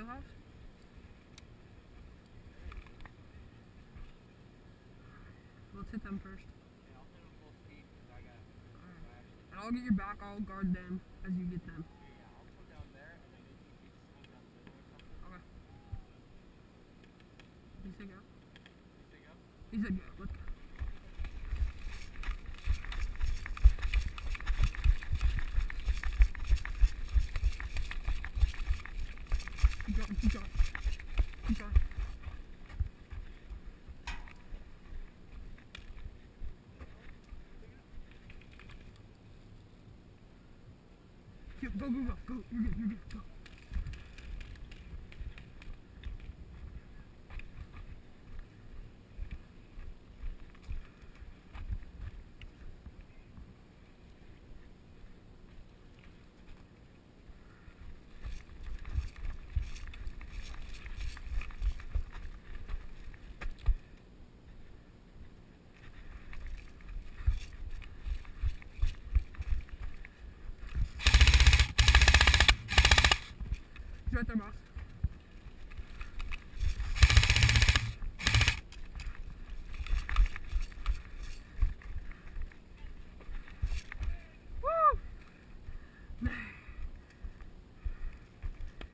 kill house? Let's hit them first. Yeah, I'll hit them full speed because I got. Alright. And I'll get your back, I'll guard them as you get them. Yeah, I'll come down there and then you keep swing down the middle or something. Okay. Did he say go? You say go? He said go, let's go. Keep going, keep going. Keep going. Go, go, go, go. You're good, go. He's right there, boss.